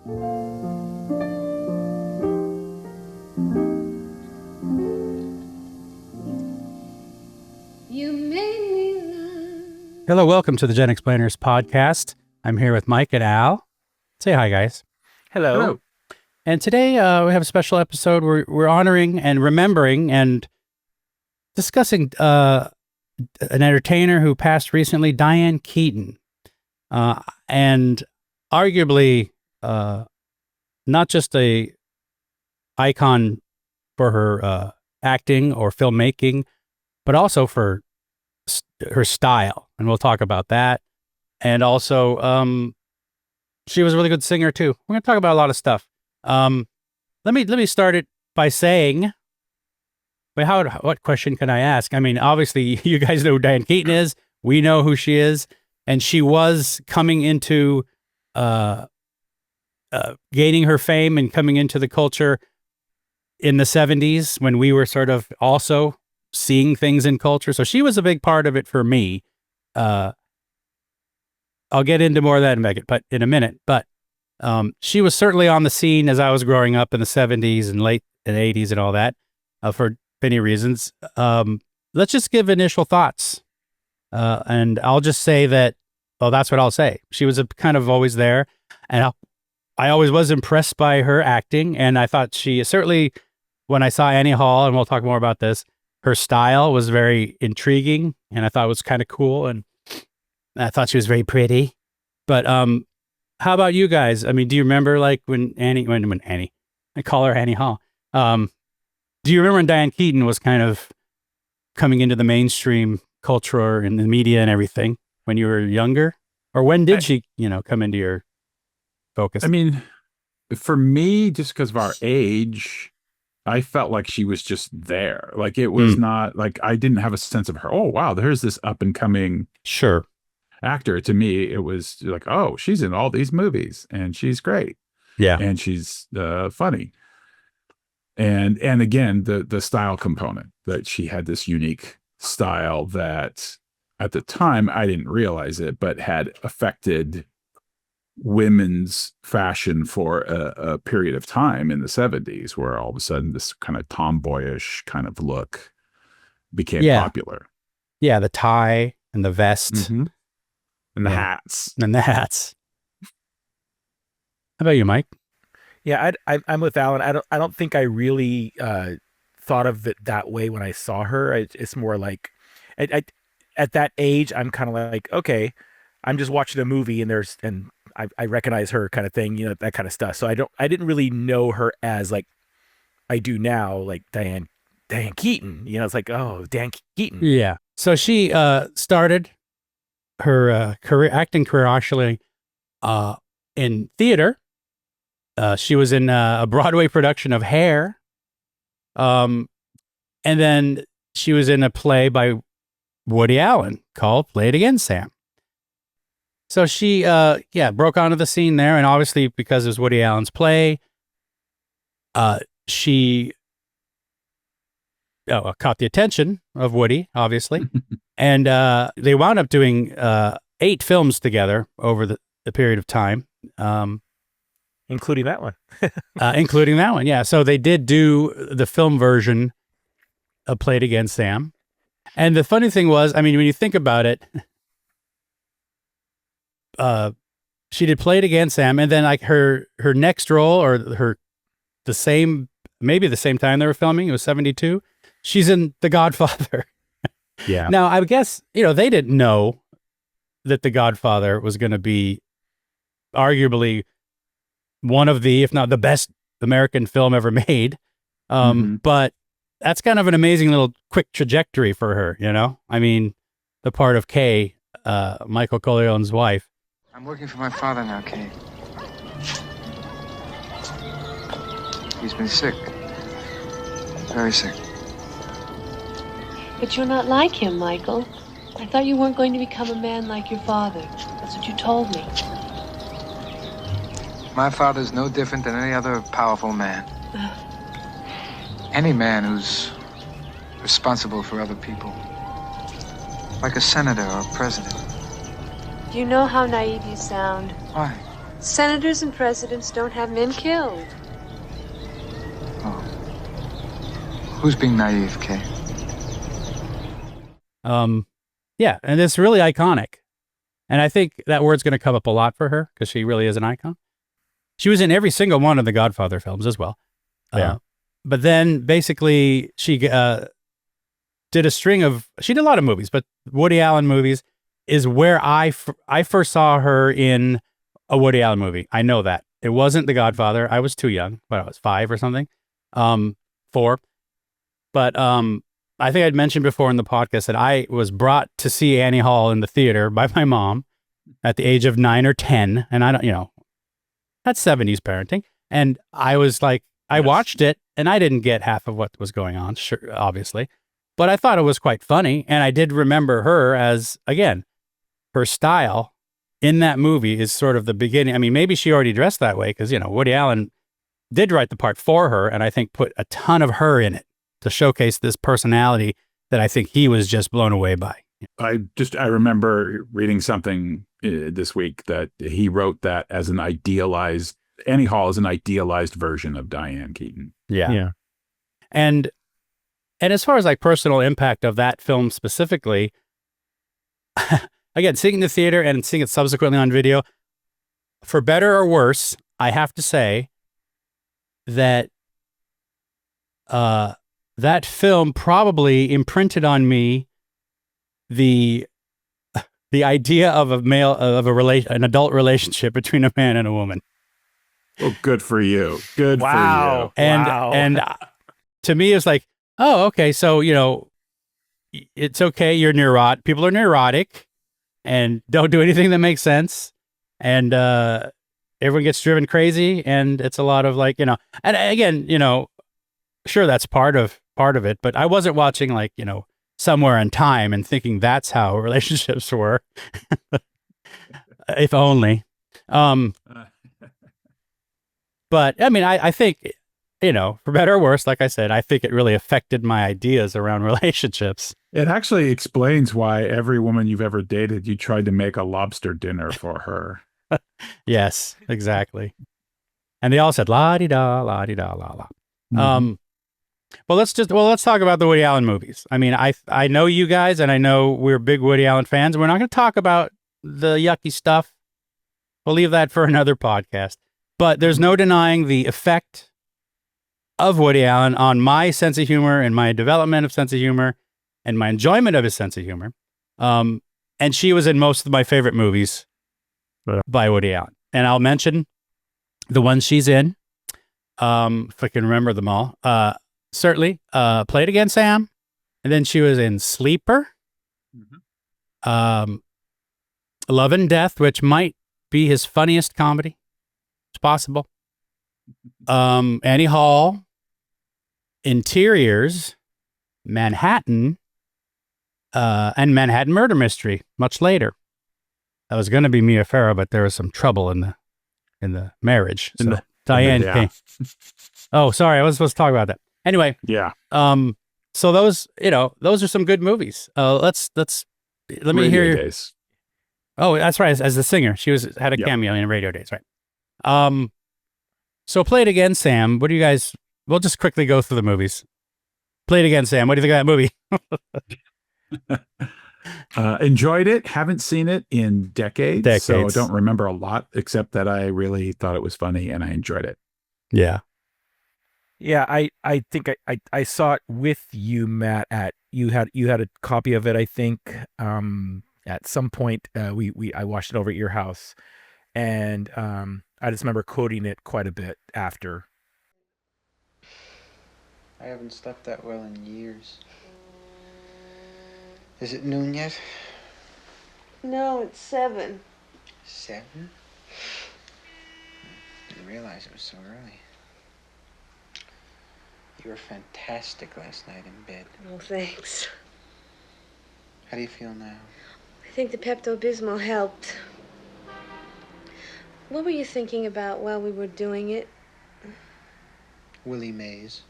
You made me love. Hello, welcome to the GenXplainers podcast. I'm here with Mike and Al. Say hi, guys. Hello. And today we have a special episode where we're honoring and remembering and discussing an entertainer who passed recently, Diane Keaton. And arguably not just a icon for her acting or filmmaking, but also for her style. And we'll talk about that. And also, she was a really good singer too. We're going to talk about a lot of stuff. Let me start it by saying, what question can I ask? I mean, obviously, you guys know who Diane Keaton is. We know who she is, and she was coming into gaining her fame and coming into the culture in the 70s when we were sort of also seeing things in culture. So she was a big part of it for me. I'll get into more of that in a minute. But she was certainly on the scene as I was growing up in the 70s and late 80s and all that for many reasons. Let's just give initial thoughts. And I'll just say that, well, that's what I'll say. She was kind of always there. And I always was impressed by her acting. And I thought she certainly, when I saw Annie Hall, and we'll talk more about this, her style was very intriguing. And I thought it was kind of cool. And I thought she was very pretty. But how about you guys? I mean, do you remember like when Annie, I call her Annie Hall. Do you remember when Diane Keaton was kind of coming into the mainstream culture and the media and everything when you were younger? Or when did she, come into your focus? I mean, for me, just because of our age, I felt like she was just there. Like it was not like I didn't have a sense of her. Oh, wow, there's this up and coming actor. To me, it was like, oh, she's in all these movies and she's great. Yeah. And she's funny. And again, the style component, that she had this unique style that at the time I didn't realize it, but had affected women's fashion for a period of time in the 70s, where all of a sudden this kind of tomboyish kind of look became popular. Yeah, the tie and the vest. And the hats. And the hats. How about you, Mike? Yeah, I'm with Alan. I don't think I really thought of it that way when I saw her. It's more like, at that age, I'm kind of like, okay, I'm just watching a movie and I recognize her kind of thing, that kind of stuff. So I didn't really know her as like I do now, like Diane Keaton. It's like, oh, Diane Keaton. Yeah. So she started her acting career actually in theater. She was in a Broadway production of Hair. And then she was in a play by Woody Allen called Play It Again, Sam. So she, broke onto the scene there. And obviously because it was Woody Allen's play, she caught the attention of Woody, obviously. And they wound up doing 8 films together over the period of time. Including that one. Including that one, yeah. So they did do the film version of Play It Again, Sam. And the funny thing was, I mean, when you think about it, she did Play It Again, Sam, and then like her next role, or maybe the same time they were filming, it was 72, she's in The Godfather. Yeah. Now, I guess, they didn't know that The Godfather was going to be arguably one of the, if not the best American film ever made. But that's kind of an amazing little quick trajectory for her, I mean, the part of Kay, Michael Corleone's wife. I'm working for my father now, Kay. He's been sick. Very sick. But you're not like him, Michael. I thought you weren't going to become a man like your father. That's what you told me. My father's no different than any other powerful man. Any man who's responsible for other people. Like a senator or a president. Do you know how naive you sound? Why? Senators and presidents don't have men killed. Oh. Who's being naive, Kay? Yeah, and it's really iconic. And I think that word's going to come up a lot for her because she really is an icon. She was in every single one of the Godfather films as well. Yeah. But then basically she did a lot of movies, but Woody Allen movies is where I first saw her in a Woody Allen movie. I know that. It wasn't The Godfather. I was too young, but I was 5 or something. 4. But I think I'd mentioned before in the podcast that I was brought to see Annie Hall in the theater by my mom at the age of 9 or 10. And I don't, that's 70s parenting. And I was like, I watched it and I didn't get half of what was going on, sure, obviously. But I thought it was quite funny. And I did remember her as, again, her style in that movie is sort of the beginning. I mean, maybe she already dressed that way because, Woody Allen did write the part for her. And I think put a ton of her in it to showcase this personality that I think he was just blown away by. I remember reading something this week that he wrote that as an idealized, Annie Hall is an idealized version of Diane Keaton. Yeah. And as far as like personal impact of that film specifically, again, seeing it in the theater and seeing it subsequently on video, for better or worse, I have to say that that film probably imprinted on me the idea of an adult relationship between a man and a woman. Well, good for you. Good for you. And to me, it's like, oh, okay. So, it's okay. You're neurotic. People are neurotic and don't do anything that makes sense. And everyone gets driven crazy. And it's a lot of like, and again, sure, that's part of it. But I wasn't watching like, Somewhere in Time and thinking that's how relationships were. If only. But I mean, I think, for better or worse, like I said, I think it really affected my ideas around relationships. It actually explains why every woman you've ever dated, you tried to make a lobster dinner for her. Yes, exactly. And they all said, la-di-da, la-di-da, la-la. Mm-hmm. Well, let's talk about the Woody Allen movies. I mean, I know you guys, and I know we're big Woody Allen fans. We're not going to talk about the yucky stuff. We'll leave that for another podcast. But there's no denying the effect of Woody Allen on my sense of humor and my development of sense of humor and my enjoyment of his sense of humor. And she was in most of my favorite movies by Woody Allen. And I'll mention the ones she's in, if I can remember them all. Certainly, Play It Again, Sam. And then she was in Sleeper. Mm-hmm. Love and Death, which might be his funniest comedy. It's possible. Annie Hall, Interiors, Manhattan, and Manhattan Murder Mystery much later. That was going to be Mia Farrow, but there was some trouble in the marriage. So Diane came. Oh, sorry, I was supposed to talk about that. Anyway, yeah. So those are some good movies. Let me hear your Days. Oh, that's right. As the singer, she had a cameo in Radio Days, right? So Play It Again, Sam. What do you guys? We'll just quickly go through the movies. Play It Again, Sam. What do you think of that movie? Enjoyed it. Haven't seen it in decades, so don't remember a lot, except that I really thought it was funny and I enjoyed it. Yeah. Yeah, I think I saw it with you, Matt. You had a copy of it, I think. At some point, I watched it over at your house, and I just remember quoting it quite a bit after. I haven't slept that well in years. Is it noon yet? No, it's 7. 7? Didn't realize it was so early. You were fantastic last night in bed. Oh, thanks. How do you feel now? I think the Pepto-Bismol helped. What were you thinking about while we were doing it? Willie Mays.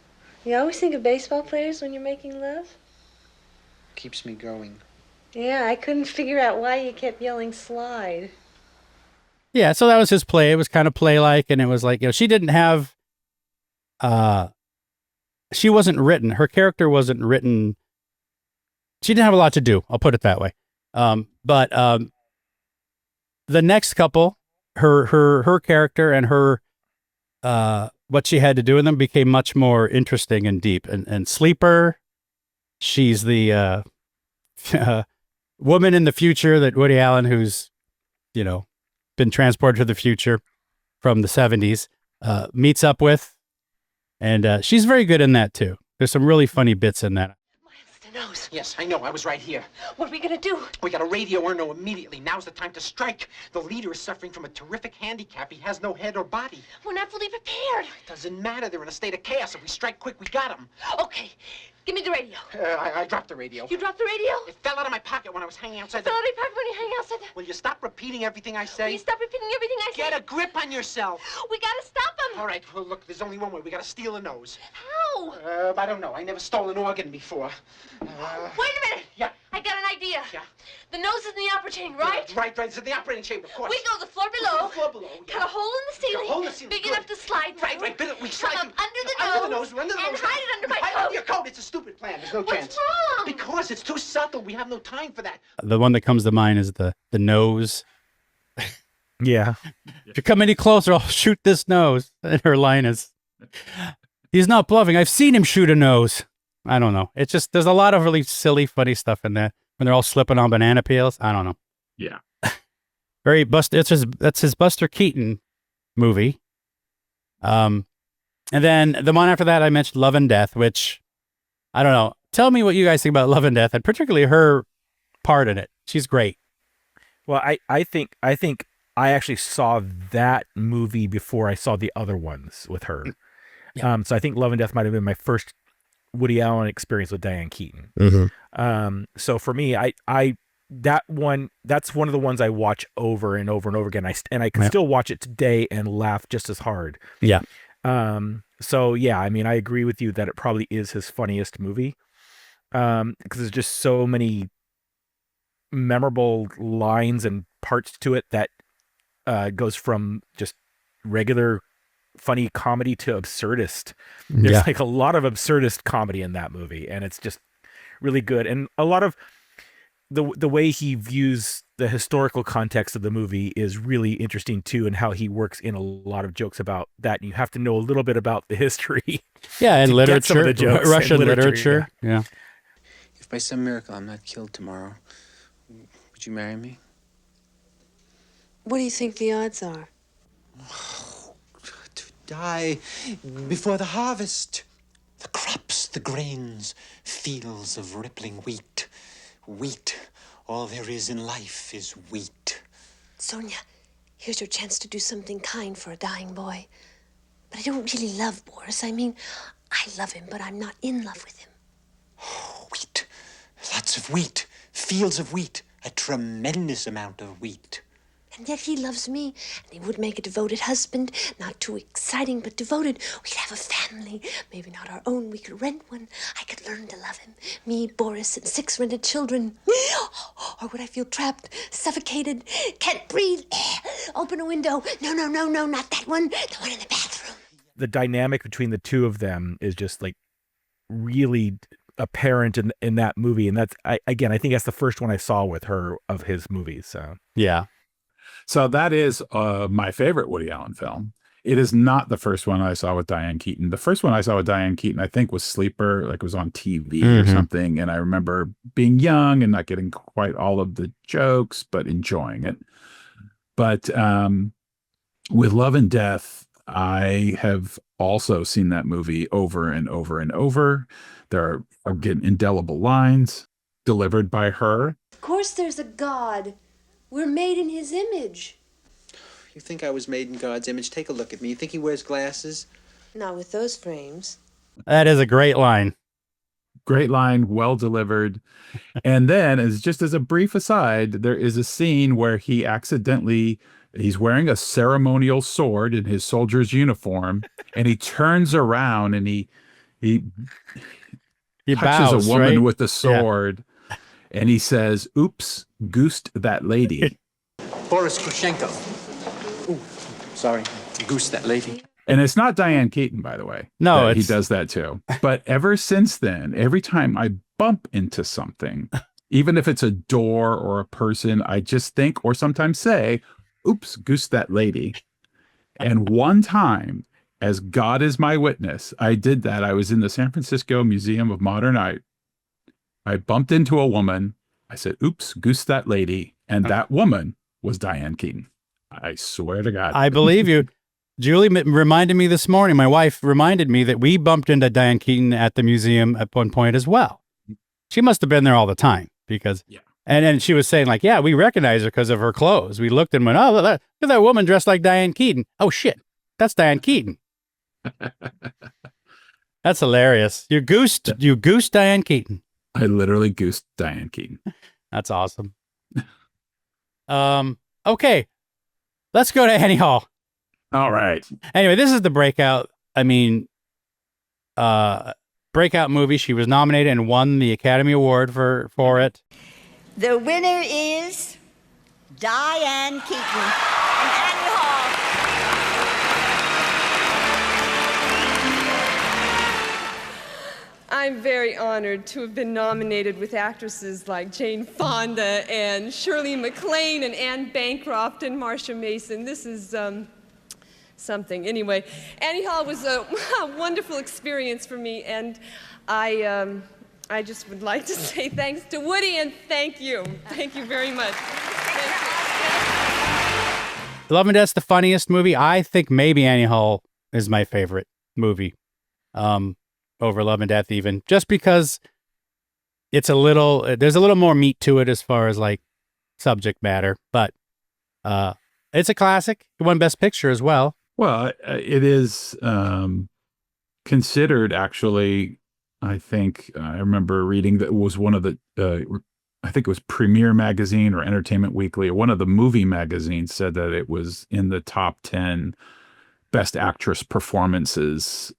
You always think of baseball players when you're making love? Keeps me going. Yeah, I couldn't figure out why you kept yelling slide. Yeah, so that was his play. It was kind of play-like, and it was like, she didn't have, she wasn't written. Her character wasn't written. She didn't have a lot to do. I'll put it that way. But the next couple, her character and her, what she had to do in them became much more interesting and deep. And Sleeper, she's the woman in the future that Woody Allen, who's, been transported to the future from the 70s, meets up with. And she's very good in that, too. There's some really funny bits in that. Nose. Yes, I know. I was right here. What are we gonna do? We got to radio Erno immediately. Now's the time to strike. The leader is suffering from a terrific handicap. He has no head or body. We're not fully prepared. It doesn't matter. They're in a state of chaos. If we strike quick, we got him. Okay, give me the radio. I dropped the radio. You dropped the radio? It fell out of my pocket when I was hanging outside the... Fell out of your pocket when you hang outside the... Will you stop repeating everything I say? Will you stop repeating everything I say? Get a grip on yourself. We gotta stop him. All right, well, look, there's only one way. We got to steal a nose. How? I don't know. I never stole an organ before. Wait a minute. Yeah. I got an idea. Yeah. The nose is in the operating chamber, right? Right. It's in the operating chamber, of course. We go to the floor below. The floor below, yeah. Cut a hole in the ceiling. A hole in the ceiling, Big good. enough to slide through. Right. But we slide Come up under the nose. Under the nose. And hide it under my Hide it coat. under your coat. It's a stupid plan. There's no chance. What's wrong? Because it's too subtle. We have no time for that. The one that comes to mind is the nose. Yeah. If you come any closer, I'll shoot this nose. And her line is, he's not bluffing. I've seen him shoot a nose. I don't know. It's just, there's a lot of really silly, funny stuff in that. When they're all slipping on banana peels. I don't know. Yeah. Very Buster. That's his Buster Keaton movie. And then the one after that, I mentioned Love and Death, which I don't know. Tell me what you guys think about Love and Death, and particularly her part in it. She's great. Well, I think I actually saw that movie before I saw the other ones with her. Yeah. So I think Love and Death might have been my first Woody Allen experience with Diane Keaton. So for me, that's one of the ones I watch over and over and over again. I can still watch it today and laugh just as hard. Yeah. So yeah, I mean, I agree with you that it probably is his funniest movie. Because there's just so many memorable lines and parts to it that goes from just regular funny comedy to absurdist. There's like a lot of absurdist comedy in that movie, and it's just really good. And a lot of the way he views the historical context of the movie is really interesting too, and how he works in a lot of jokes about that. You have to know a little bit about the history. Yeah, and literature, some of the jokes Russian and literature. Yeah. If by some miracle I'm not killed tomorrow, would you marry me? What do you think the odds are? To die before the harvest. The crops, the grains, fields of rippling wheat. Wheat. All there is in life is wheat. Sonia, here's your chance to do something kind for a dying boy. But I don't really love Boris. I mean, I love him, but I'm not in love with him. Wheat. Lots of wheat. Fields of wheat. A tremendous amount of wheat. And yet he loves me, and he would make a devoted husband. Not too exciting, but devoted. We'd have a family. Maybe not our own. We could rent one. I could learn to love him. Me, Boris, and 6 rented children. Or would I feel trapped, suffocated, can't breathe? Open a window. No, not that one. The one in the bathroom. The dynamic between the two of them is just like really apparent in that movie. And I think that's the first one I saw with her of his movies. So Yeah. So that is my favorite Woody Allen film. It is not the first one I saw with Diane Keaton. The first one I saw with Diane Keaton, I think, was Sleeper, like it was on TV or something. And I remember being young and not getting quite all of the jokes, but enjoying it. But with Love and Death, I have also seen that movie over and over and over. There are, again, indelible lines delivered by her. Of course there's a God. We're made in his image. You think I was made in God's image? Take a look at me. You think he wears glasses? Not with those frames. That is a great line. Great line, well delivered. And then, as a brief aside, there is a scene where he's wearing a ceremonial sword in his soldier's uniform, and he turns around and he touches bows, a woman right? with the sword, and he says, "Oops, goosed that lady." Boris Krushenko. sorry. Goose that lady. And it's not Diane Keaton, by the way. No, he it's does that too. But ever since then, every time I bump into something, even if it's a door or a person, I just think or sometimes say, oops, goose that lady. And one time, as God is my witness, I did that. I was in the San Francisco Museum of Modern Art. I bumped into a woman. I said, oops, goose that lady. And that woman was Diane Keaton. I swear to God. I believe you. Julie reminded me this morning, my wife reminded me that we bumped into Diane Keaton at the museum at one point as well. She must have been there all the time because, Yeah. and then she was saying like, yeah, we recognize her because of her clothes. We looked and went, oh, look at that woman dressed like Diane Keaton. Oh shit, that's Diane Keaton. That's hilarious. You goosed Diane Keaton. I literally goosed Diane Keaton. That's awesome. Okay, let's go to Annie Hall. All right. Anyway, this is the breakout. I mean, breakout movie. She was nominated and won the Academy Award for it. The winner is Diane Keaton and Annie Hall. I'm very honored to have been nominated with actresses like Jane Fonda and Shirley MacLaine and Anne Bancroft and Marsha Mason. This is something. Anyway, Annie Hall was a wonderful experience for me, and I just would like to say thanks to Woody and thank you. Thank you very much. Love and Death's the funniest movie. I think maybe Annie Hall is my favorite movie. Over Love and Death even, just because there's a little more meat to it as far as like subject matter, but it's a classic. It won Best Picture as well. Well, it is considered actually, I think, I remember reading that it was one of the, I think it was Premiere Magazine or Entertainment Weekly, or one of the movie magazines said that it was in the top 10 Best Actress performances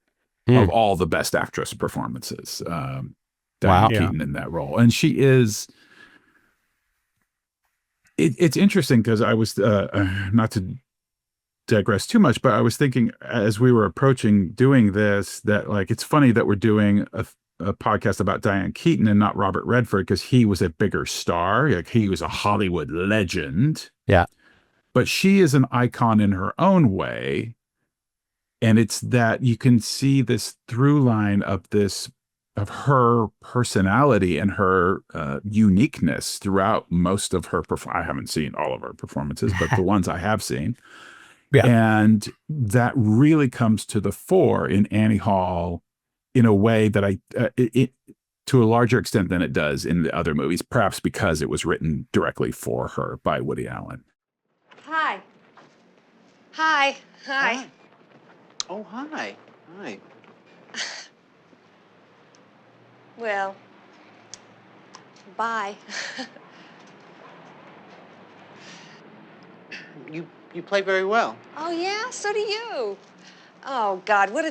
of all the Best Actress performances. Diane Keaton in that role. And she is, it's interesting because I was, not to digress too much, but I was thinking as we were approaching doing this, that like, it's funny that we're doing a podcast about Diane Keaton and not Robert Redford, because he was a bigger star. Like he was a Hollywood legend. Yeah. But she is an icon in her own way. And it's that you can see this through line of her personality and her uniqueness throughout most of her I haven't seen all of her performances, but the ones I have seen. Yeah. And that really comes to the fore in Annie Hall in a way that to a larger extent than it does in the other movies, perhaps because it was written directly for her by Woody Allen. Hi. Hi. Hi. Hi. Oh, hi. Hi. Well, bye. You play very well. Oh, yeah? So do you. Oh, God, what a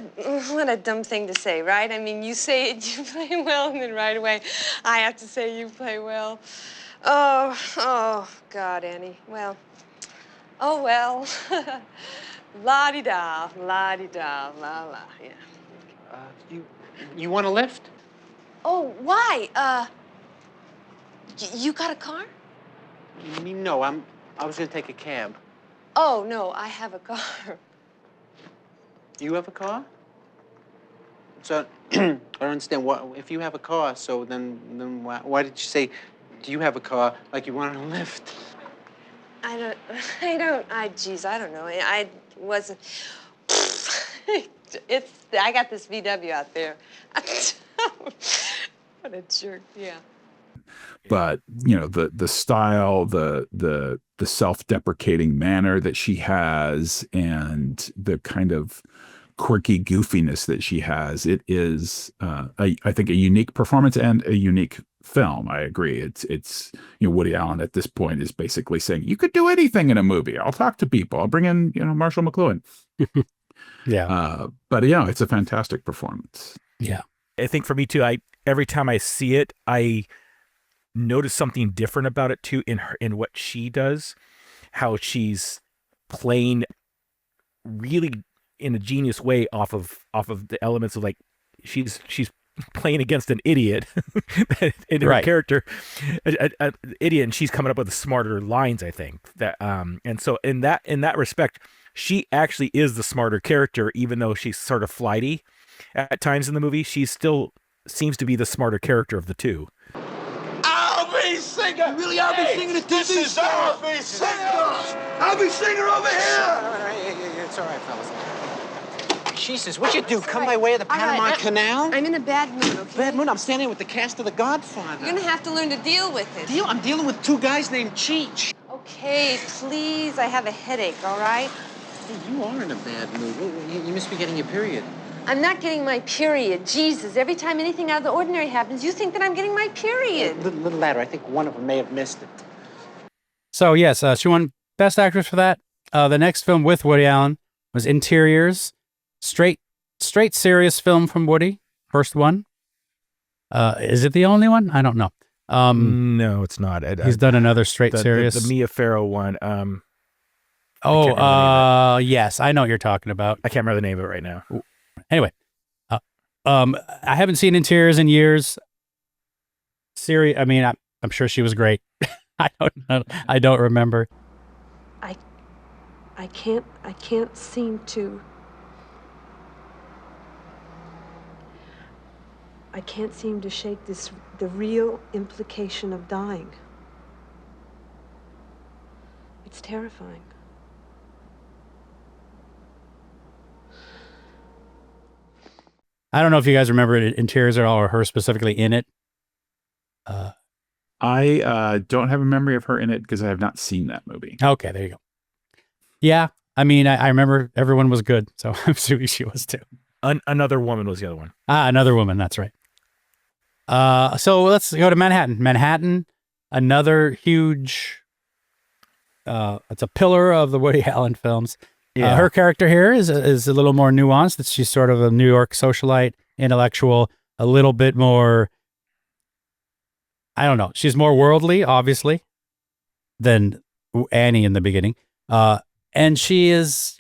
dumb thing to say, right? I mean, you say it, you play well, and then right away I have to say you play well. Oh, God, Annie. Well, oh, well. La-di-da, la-di-da, la-la, yeah. You want a lift? Oh, why? You got a car? No, I was gonna take a cab. Oh, no, I have a car. You have a car? So, I don't understand. If you have a car, so then why did you say, do you have a car, like you wanted a lift? I don't know. I wasn't, I got this VW out there. What a jerk, yeah. But, you know, the style, the self-deprecating manner that she has and the kind of quirky goofiness that she has, it is, I think, a unique performance and a unique film. I agree. It's Woody Allen at this point is basically saying, you could do anything in a movie. I'll talk to people. I'll bring in, Marshall McLuhan. Yeah. But it's a fantastic performance. Yeah. I think for me too, every time I see it, I notice something different about it too in what she does, how she's playing really in a genius way off of the elements of like she's playing against an idiot in her character, an idiot, and she's coming up with smarter lines. I think that and so in that respect, she actually is the smarter character, even though she's sort of flighty at times in the movie. She still seems to be the smarter character of the two. I'll be singer. You really, I'll be singing a TV This is star. I'll be Singer. I'll be singer over here. It's all right, fellas. Jesus, what'd you do? Come by way of the Panama Canal? I'm in a bad mood, okay? Bad mood? I'm standing with the cast of The Godfather. You're gonna have to learn to deal with it. I'm dealing with two guys named Cheech. Okay, please, I have a headache, all right? Hey, you are in a bad mood. You must be getting your period. I'm not getting my period. Jesus, every time anything out of the ordinary happens, you think that I'm getting my period. Little ladder, I think one of them may have missed it. So yes, she won Best Actress for that. The next film with Woody Allen was Interiors. Straight serious film from Woody. First one. Is it the only one? I don't know. No, it's not. He's done another straight serious. The Mia Farrow one. Yes, I know what you're talking about. I can't remember the name of it right now. Anyway, I haven't seen Interiors in years. Siri, I mean, I'm sure she was great. I don't know. I don't remember. I can't seem to. I can't seem to shake the real implication of dying. It's terrifying. I don't know if you guys remember Interiors at all, or her specifically in it. I don't have a memory of her in it because I have not seen that movie. Okay, there you go. Yeah, I mean, I remember everyone was good, so I'm assuming she was too. Another Woman was the other one. Another Woman, that's right. So let's go to Manhattan. Manhattan, another huge, it's a pillar of the Woody Allen films. Yeah. Her character here is a little more nuanced. That she's sort of a New York socialite, intellectual, a little bit more, I don't know. She's more worldly, obviously, than Annie in the beginning. And she is,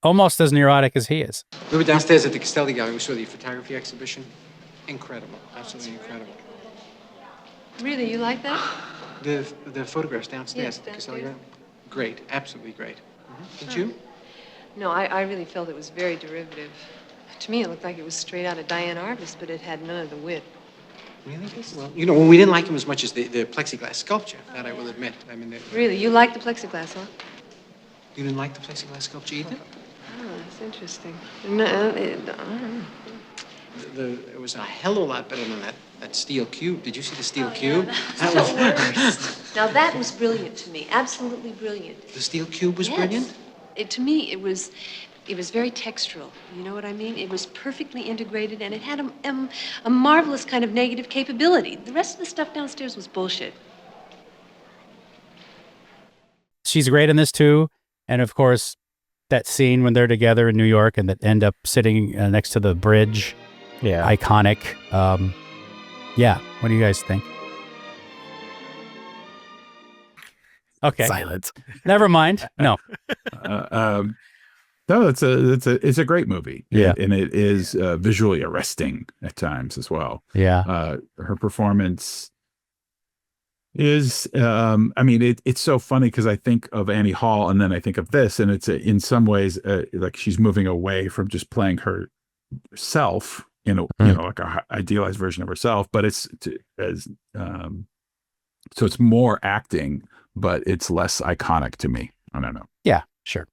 almost as neurotic as he is. We were downstairs at the Castelli Gallery. We saw the photography exhibition. Incredible. Absolutely incredible. Really, you like that? The photographs downstairs Yes, at the Castelli downstairs. Gallery. Great. Absolutely great. Did you? No, I really felt it was very derivative. To me, it looked like it was straight out of Diane Arbus, but it had none of the wit. Really? Well, we didn't like him as much as the plexiglass sculpture. That I will admit. I mean, Really, you like the plexiglass, huh? You didn't like the plexiglass sculpture either? Oh, that's interesting. No, I don't know. It was a hell of a lot better than that steel cube. Did you see the steel cube? Yeah, that was now that was brilliant to me. Absolutely brilliant. The steel cube was brilliant? To me, it was very textural. You know what I mean? It was perfectly integrated, and it had a marvelous kind of negative capability. The rest of the stuff downstairs was bullshit. She's great in this too. And of course, that scene when they're together in New York and that end up sitting next to the bridge. Yeah. Iconic. Yeah. What do you guys think? Okay. Silence. Never mind. No. No, it's a great movie. Yeah. And it is visually arresting at times as well. Yeah. Her performance is, it's so funny because I think of Annie Hall and then I think of this, and it's in some ways like she's moving away from just playing herself in a, like a idealized version of herself, but so it's more acting, but it's less iconic to me. I don't know. Yeah, sure.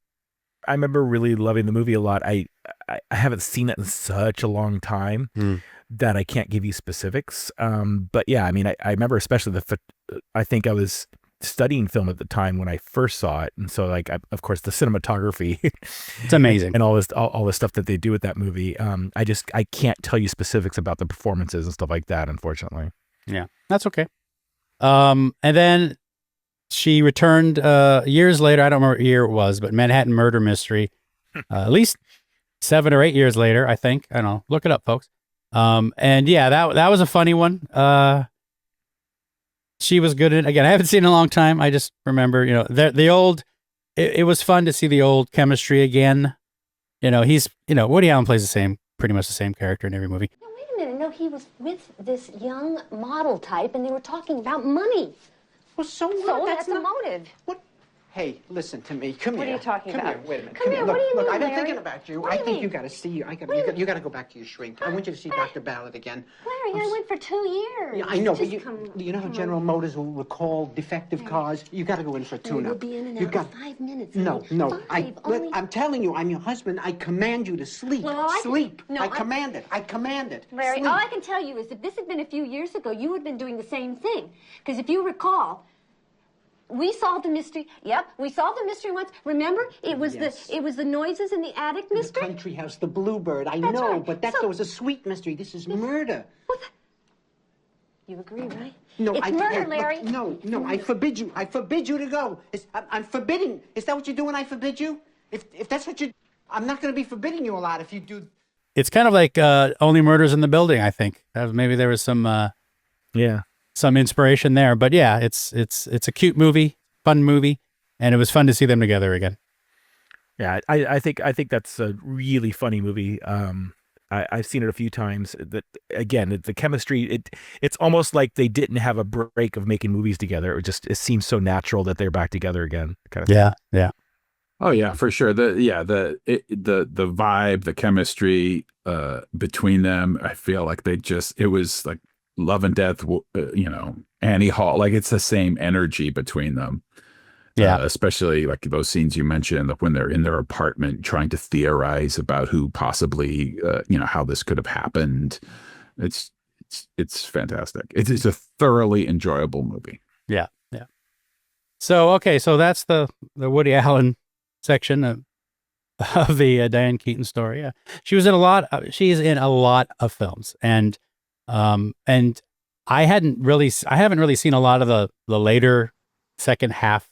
I remember really loving the movie a lot. I haven't seen it in such a long time that I can't give you specifics. But yeah, I mean, I remember especially I think I was studying film at the time when I first saw it. And so like, of course, the cinematography, it's amazing. And all this stuff that they do with that movie. I can't tell you specifics about the performances and stuff like that, unfortunately. Yeah, that's okay. And then she returned years later. I don't remember what year it was, but Manhattan Murder Mystery, at least 7 or 8 years later, I think. I don't know. Look it up, folks. And yeah, that was a funny one. She was good in it. Again, I haven't seen it in a long time. I just remember, the old it was fun to see the old chemistry again. Woody Allen plays pretty much the same character in every movie. No, wait a minute. No, he was with this young model type, and they were talking about money. Well, so what? So that's a motive. What? Hey, listen to me. Come here. What are you talking Come about? Here. Wait a minute. Come here. Look, What do you look, mean, I've been Larry? thinking about you. What do I you think mean? you got to see. You got to go back to your shrink. I want you to see Dr. Ballard again. Larry, I went for 2 years. Yeah, I know, but Just you know how General Motors will recall defective cars? You got to go in for a tune-up. We'll be in and You out got in 5 minutes. No, honey. no. Only... I'm telling you, I'm your husband. I command you to sleep. Well, sleep. No, I command it. I command it. Larry, sleep. all I can tell you is if this had been a few years ago, you would have been doing the same thing. Because if you recall, we solved the mystery. Yep, we solved the mystery once. Remember, it was the noises in the attic mystery. The country house, the bluebird. I That's know, right. but that was a sweet mystery. This is murder. You agree, right? No, it's murder, Larry. Look, no, I forbid you. I forbid you to go. I'm forbidding. Is that what you do when I forbid you? If that's what you, I'm not going to be forbidding you a lot if you do. It's kind of like Only Murders in the Building, I think. Maybe there was some some inspiration there. But yeah, it's a cute movie, fun movie, and it was fun to see them together again. Yeah, I think that's a really funny movie. I've seen it a few times. That again, the chemistry. It's almost like they didn't have a break of making movies together. It seems so natural that they're back together again. Kind of yeah. Oh yeah, for sure. The vibe, the chemistry between them. I feel like it was like Love and Death. Annie Hall. Like it's the same energy between them. Yeah, especially like those scenes you mentioned, like when they're in their apartment trying to theorize about who possibly, how this could have happened. It's fantastic. It's a thoroughly enjoyable movie. Yeah. So that's the Woody Allen section of the Diane Keaton story. Yeah, she's in a lot of films, and I haven't really seen a lot of the later second half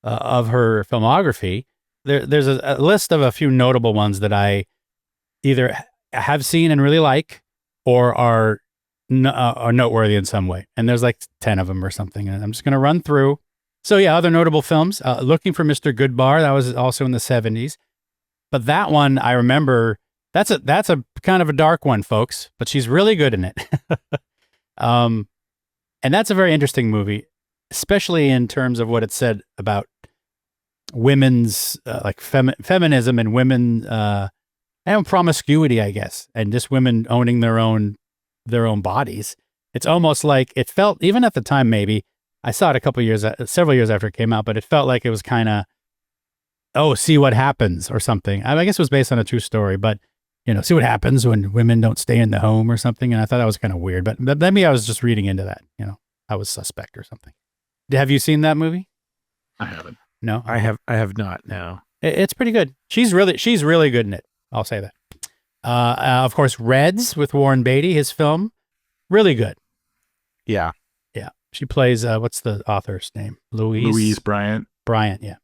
of her filmography. There's a list of a few notable ones that I either have seen and really like, or are noteworthy in some way. And there's like 10 of them or something. And I'm just going to run through. So yeah, other notable films. Looking for Mr. Goodbar, that was also in the 70s. But that one I remember. That's a kind of a dark one, folks. But she's really good in it. And that's a very interesting movie, especially in terms of what it said about women's feminism and women and promiscuity, I guess, and just women owning their own bodies. It's almost like it felt, even at the time, maybe I saw it several years after it came out, but it felt like it was kind of, see what happens or something. I guess it was based on a true story, but see what happens when women don't stay in the home or something. And I thought that was kind of weird, but maybe I was just reading into that. I was suspect or something. Have you seen that movie? I haven't. No, I have not. No, it's pretty good. She's really good in it. I'll say that. Of course, Reds with Warren Beatty, his film, really good. Yeah. She plays what's the author's name? Louise Bryant. Yeah.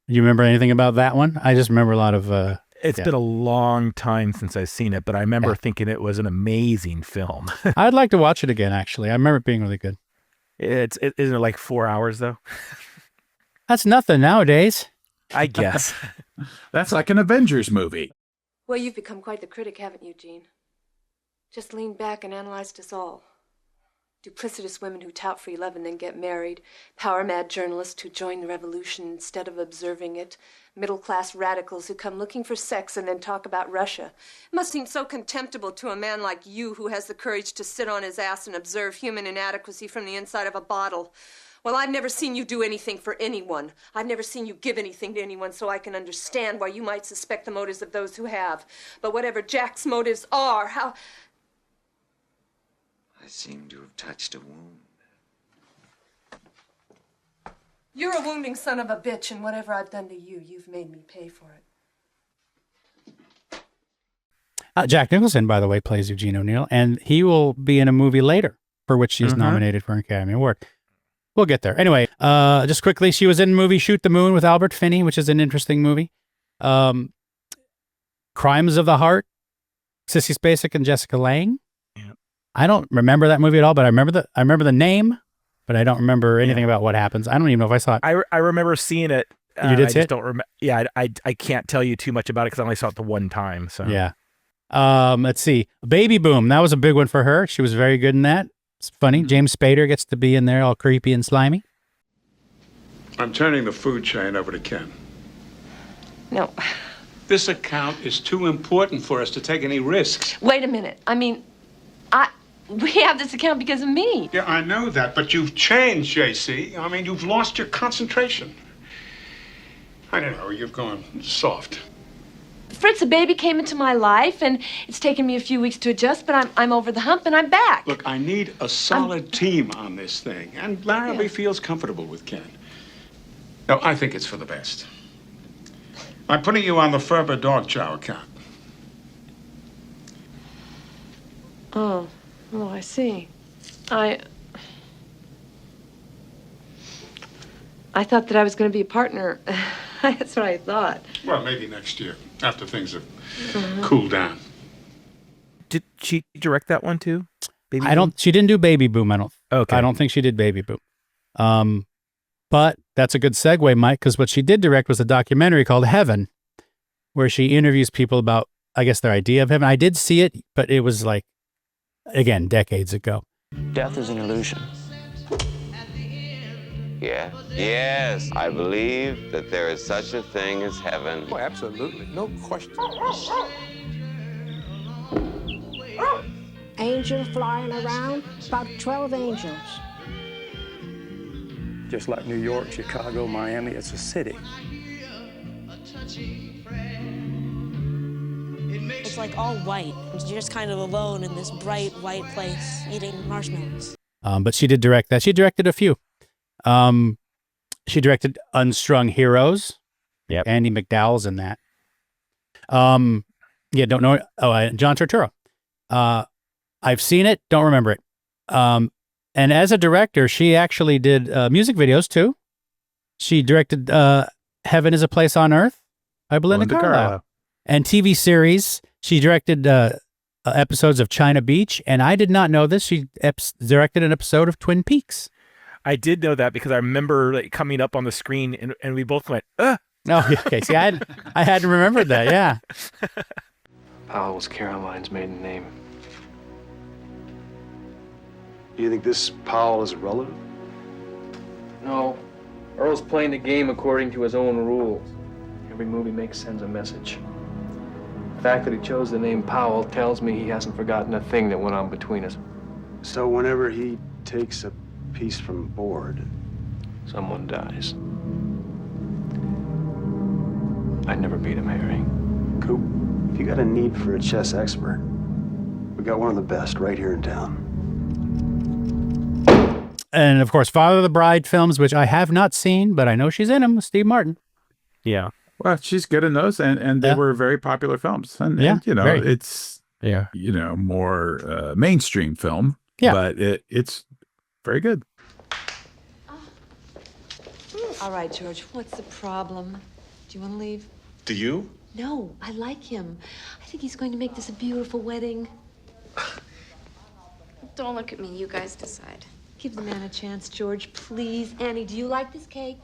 Do you remember anything about that one? I just remember a lot of. It's been a long time since I've seen it, but I remember thinking it was an amazing film. I'd like to watch it again. Actually, I remember it being really good. Isn't it like 4 hours though? That's nothing nowadays. I guess. That's like an Avengers movie. Well, you've become quite the critic, haven't you, Gene? Just leaned back and analyzed us all. Duplicitous women who tout free love and then get married. Power-mad journalists who join the revolution instead of observing it. Middle-class radicals who come looking for sex and then talk about Russia. It must seem so contemptible to a man like you who has the courage to sit on his ass and observe human inadequacy from the inside of a bottle. Well, I've never seen you do anything for anyone. I've never seen you give anything to anyone, so I can understand why you might suspect the motives of those who have. But whatever Jack's motives are, how... I seem to have touched a wound. You're a wounding son of a bitch, and whatever I've done to you, you've made me pay for it. Jack Nicholson, by the way, plays Eugene O'Neill, and he will be in a movie later for which she's nominated for an Academy Award. We'll get there. Anyway, just quickly, she was in the movie Shoot the Moon with Albert Finney, which is an interesting movie. Crimes of the Heart, Sissy Spacek and Jessica Lange. Yeah. I don't remember that movie at all, but I remember the name. but I don't remember anything about what happens. I don't even know if I saw it. I remember seeing it. You did I see just it? don't remember. Yeah, I can't tell you too much about it because I only saw it the one time. So Yeah. Let's see. Baby Boom. That was a big one for her. She was very good in that. It's funny. James Spader gets to be in there all creepy and slimy. I'm turning the food chain over to Ken. No. This account is too important for us to take any risks. Wait a minute. I mean, we have this account because of me. Yeah, I know that, but you've changed, JC. I mean, you've lost your concentration. I don't know, you've gone soft. Fritz, a baby came into my life, and it's taken me a few weeks to adjust, but I'm over the hump, and I'm back. Look, I need a solid team on this thing, and Larrabee feels comfortable with Ken. No, I think it's for the best. I'm putting you on the Ferber dog chow account. Oh, I see. I thought that I was going to be a partner. That's what I thought. Well, maybe next year, after things have cooled down. did she direct that one too? Baby I don't. Boom? She didn't do Baby Boom. Okay. I don't think she did Baby Boom. But that's a good segue, Mike, because what she did direct was a documentary called Heaven, where she interviews people about, I guess, their idea of heaven. I did see it, but it was like, again, decades ago. Death is an illusion. Yeah. Yes, I believe that there is such a thing as heaven. Oh, absolutely. No question. Angels flying around, about 12 angels. Just like New York, Chicago, Miami, it's a city. It's like all white. You're just kind of alone in this bright white place eating marshmallows. But she did direct that. She directed a few. She directed Unstrung Heroes. Yep. Andy McDowell's in that. Yeah, don't know. Oh, John Turturro. I've seen it. Don't remember it. And as a director, she actually did music videos too. She directed Heaven is a Place on Earth by Belinda Carlisle. And TV series. She directed episodes of China Beach. And I did not know this. She directed an episode of Twin Peaks. I did know that because I remember like, coming up on the screen and we both went, ugh. Oh, okay. See, I hadn't remembered that. Yeah. Powell was Caroline's maiden name. Do you think this Powell is a relative? No. Earl's playing the game according to his own rules. Every move he makes sends a message. The fact that he chose the name Powell tells me he hasn't forgotten a thing that went on between us. So whenever he takes a piece from board, someone dies. I'd never beat him, Harry. Coop, if you got a need for a chess expert, we got one of the best right here in town. And of course, Father of the Bride films, which I have not seen, but I know she's in them with Steve Martin. Yeah. Well, she's good in those, and they were very popular films. And you know, it's more mainstream film. Yeah. But it's very good. All right, George, what's the problem? Do you want to leave? Do you? No, I like him. I think he's going to make this a beautiful wedding. Don't look at me. You guys decide. Give the man a chance, George, please. Annie, do you like this cake?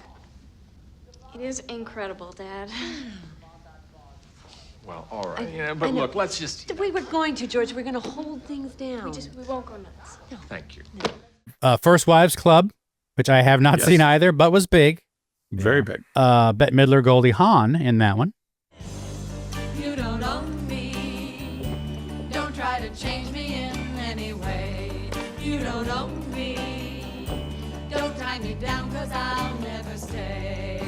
It is incredible, Dad. Well, all right. I But know. look, let's just... We were going to, George. We're going to hold things down. We won't go nuts. No. Thank you. First Wives Club, which I have not seen either, but was big. Very big. Bette Midler, Goldie Hawn in that one. You don't own me. Don't try to change me in any way. You don't own me. Don't tie me down, 'cause I'll never stay.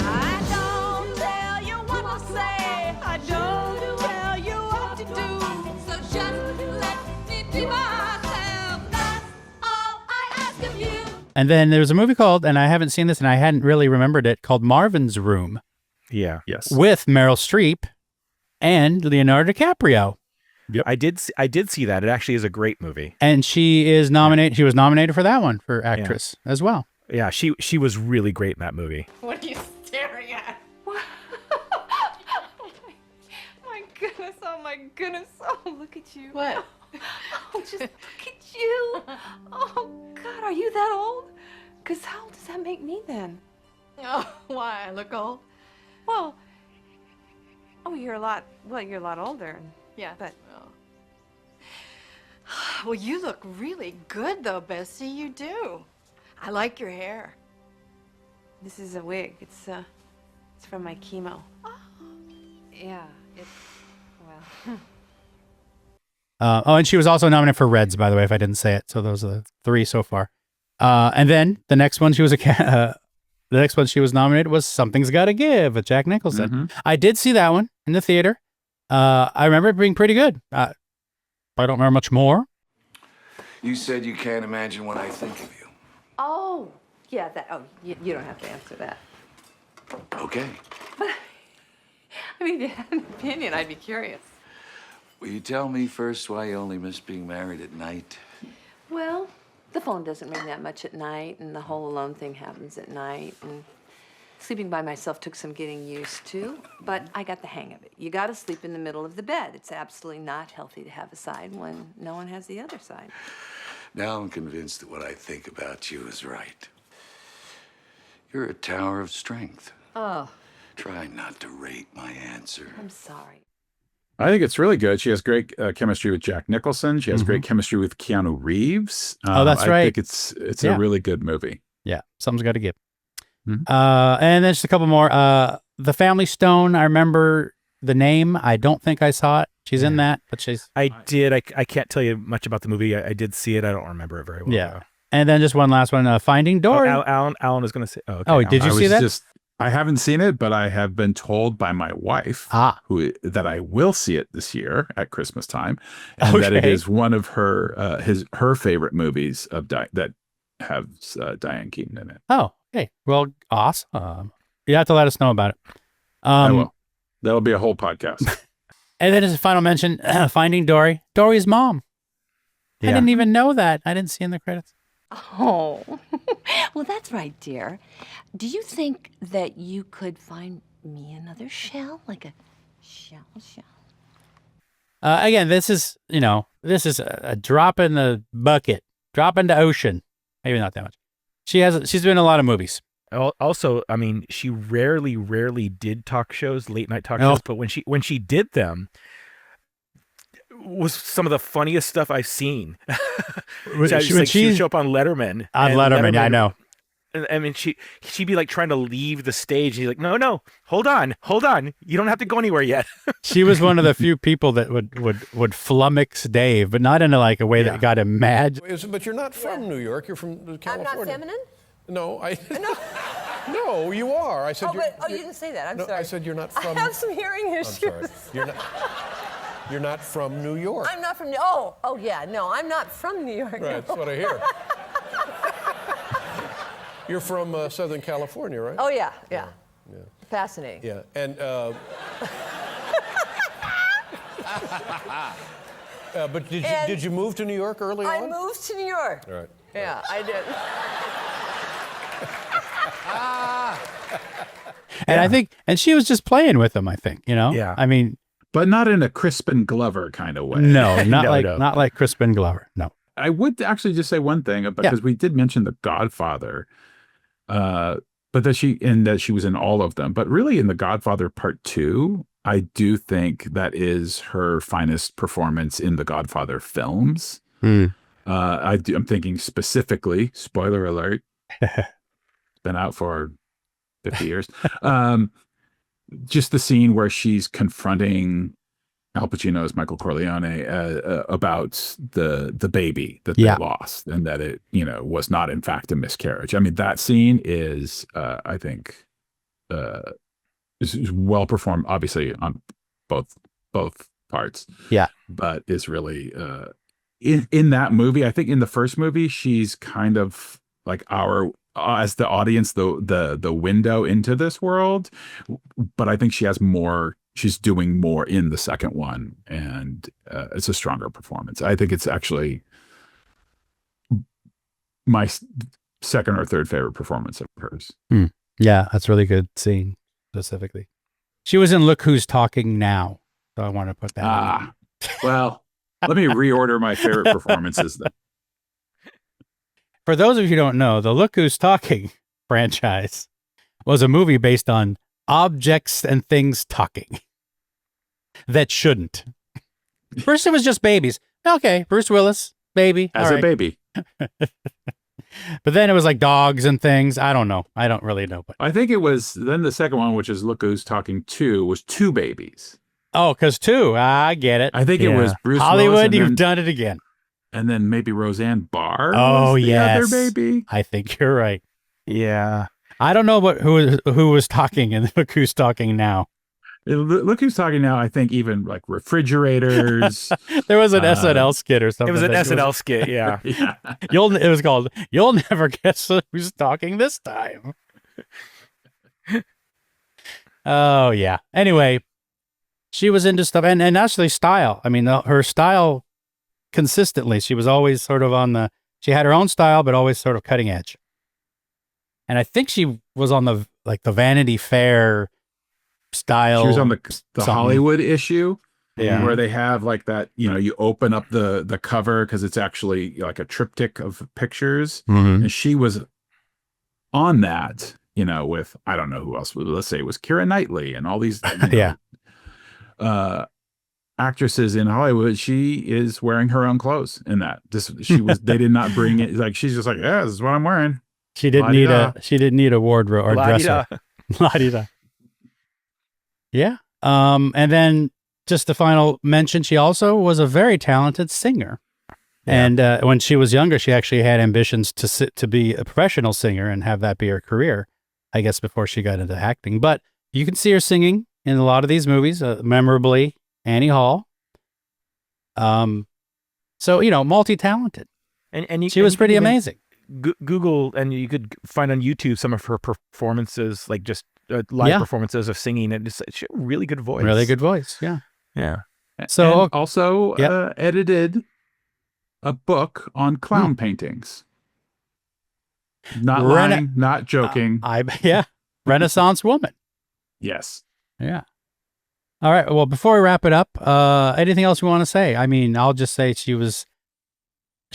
I don't tell you what to say. I don't tell you what to do. So just let me be myself. That's all I ask of you. And then there was a movie called, and I haven't seen this and I hadn't really remembered it, called Marvin's Room. Yeah. Yes. With Meryl Streep and Leonardo DiCaprio. Yep. I did see that. It actually is a great movie. And she is nominated. She was nominated for that one for actress as well. Yeah, she was really great in that movie. What are you staring at? My goodness, oh my goodness. Oh, look at you. What? Oh, just look at you? Oh, God, are you that old? Because how old does that make me then? Oh, why? I look old? Well, you're a lot older. Yeah. But Well, you look really good, though, Bessie. You do. I like your hair. this is a wig. It's from my chemo. Yeah, well. And she was also nominated for Reds, by the way, if I didn't say it. So those are the 3 so far. And then the next one she was the next one she was nominated was Something's Gotta Give with Jack Nicholson. Mm-hmm. I did see that one in the theater. I remember it being pretty good. I don't remember much more. You said you can't imagine what I think of you. Oh, yeah, you don't have to answer that. Okay. I mean, if you had an opinion, I'd be curious. Will you tell me first why you only miss being married at night? Well, the phone doesn't ring that much at night, and the whole alone thing happens at night, and sleeping by myself took some getting used to, but I got the hang of it. You gotta sleep in the middle of the bed. It's absolutely not healthy to have a side when no one has the other side. Now I'm convinced that what I think about you is right. You're a tower of strength. Oh, Try not to rate my answer. I'm sorry. I think it's really good. She has great chemistry with Jack Nicholson. She has Mm-hmm. great chemistry with Keanu Reeves. Oh, that's right. I think it's a really good movie. Yeah, Something's Gotta Give. Mhm. And then just a couple more. The Family Stone, I remember the name. I don't think I saw it. She's in that, but she's... I did. I can't tell you much about the movie. I did see it. I don't remember it very well. Yeah. And then just one last one, Finding Dory. Alan is going to say... Oh, okay. Oh, did you see that? I haven't seen it, but I have been told by my wife that I will see it this year at Christmas time, and that it is one of her favorite movies that have Diane Keaton in it. Oh, okay. Well, awesome. You have to let us know about it. I will. That'll be a whole podcast. And then as a final mention, Finding Dory. Dory's mom. I didn't even know that. I didn't see in the credits. Oh, well, that's right, dear. Do you think that you could find me another shell? Like a shell? Again, this is a drop in the bucket, drop in the ocean. Maybe not that much. She's been in a lot of movies. Also, I mean, she rarely did talk shows, late night talk shows, but when she did them, was some of the funniest stuff I've seen. She would show up on Letterman. Letterman, yeah, I know. I mean, she'd be like trying to leave the stage. He's like, no, hold on. You don't have to go anywhere yet. She was one of the few people that would flummox Dave, but not in a way that got him mad. But you're not from New York. You're from California. I'm not feminine? No, No, you are. I said. You didn't say that. I'm sorry. I said you're not from. I have some hearing issues. I'm sorry. You're not from New York. I'm not from. Oh yeah. No, I'm not from New York. Right. That's what I hear. You're from Southern California, right? Oh yeah. Fascinating. Yeah, and. But did you move to New York early on? I moved to New York. All right. Yeah, I did. And I think, and she was just playing with him, I think, Yeah. I mean, but not in a Crispin Glover kind of way. No, not like Crispin Glover. No. I would actually just say one thing because we did mention The Godfather, but that she was in all of them. But really, in The Godfather Part 2, I do think that is her finest performance in the Godfather films. I'm thinking specifically, spoiler alert, it's been out for 50 years. Just the scene where she's confronting Al Pacino as Michael Corleone about the baby that they lost, and that it was not in fact a miscarriage. I mean, that scene is I think is well performed, obviously on both parts. Yeah, but is really in that movie. I think in the first movie she's kind of like our as the audience, the window into this world, but I think she has more. She's doing more in the second one, and it's a stronger performance. I think it's actually my second or third favorite performance of hers. Yeah, that's a really good scene specifically. She was in Look Who's Talking Now, so I want to put that. Well, let me reorder my favorite performances then. For those of you who don't know, the Look Who's Talking franchise was a movie based on objects and things talking that shouldn't. First, it was just babies. Okay, Bruce Willis, baby. As all a right. baby. But then it was like dogs and things. I don't know. I don't really know. But I think it was then the second one, which is Look Who's Talking 2, was 2 babies. oh, because 2, I get it. I think it was Bruce Willis Hollywood, and you've then- done it again. And then maybe Roseanne Barr Oh, was the yes. other baby. I think you're right. Yeah. I don't know who was talking and Look Who's Talking now. Look Who's Talking now, I think even like refrigerators. There was an SNL skit or something. It was an that SNL skit, yeah. Yeah. It was called You'll Never Guess Who's Talking This Time. Oh, yeah. Anyway, she was into stuff and actually style. I mean, her style consistently, she was always sort of she had her own style, but always sort of cutting edge. And I think she was on the Vanity Fair style. She was on the something. Hollywood issue. Yeah. Where they have like that, you open up the cover because it's actually like a triptych of pictures. Mhm. And she was on that, with, I don't know who else, let's say it was Keira Knightley and all these Yeah. Actresses in Hollywood. She is wearing her own clothes in that. They did not bring it. Like, she's just like, yeah, this is what I'm wearing. She didn't need a wardrobe or dresser. La-di-da. Yeah. And then just the final mention, she also was a very talented singer. Yeah. And when she was younger, she actually had ambitions to be a professional singer and have that be her career, I guess, before she got into acting. But you can see her singing in a lot of these movies, memorably Annie Hall. So, multi-talented. And she was pretty amazing. Google, and you could find on YouTube some of her performances, like just live performances of singing. And she had a really good voice. Really good voice. Yeah. Yeah. So and also edited a book on clown paintings. Not lying, not joking. Renaissance woman. Yes. Yeah. All right. Well, before we wrap it up, anything else you want to say? I mean, I'll just say she's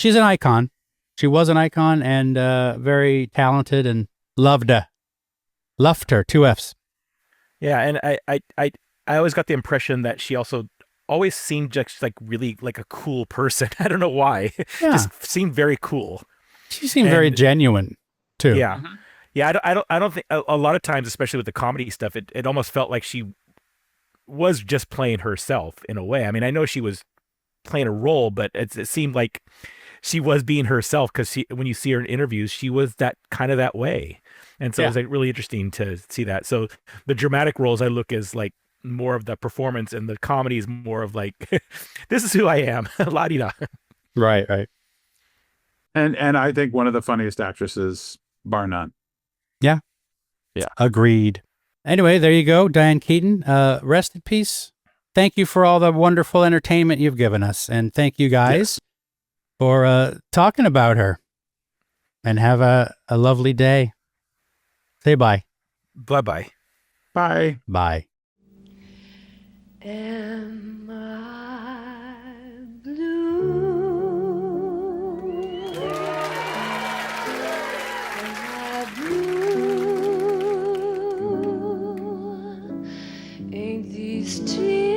an icon. She was an icon and very talented and loved her. 2 F's. Yeah, and I always got the impression that she also always seemed just like really like a cool person. I don't know why. Yeah. Just seemed very cool. She seemed very genuine too. Yeah. Yeah, I don't think a lot of times, especially with the comedy stuff, it almost felt like she was just playing herself in a way. I mean, I know she was playing a role, but it seemed like she was being herself because when you see her in interviews, she was that way. And so it was like really interesting to see that. So the dramatic roles I look as like more of the performance, and the comedy is more of like, this is who I am. La-di-da. Right. And I think one of the funniest actresses, bar none. Yeah. Agreed. Anyway, there you go, Diane Keaton. Rest in peace. Thank you for all the wonderful entertainment you've given us. And thank you guys for talking about her. And have a lovely day. Say bye. Bye-bye. Bye. Bye. Am I blue? Am I blue? Ain't these tears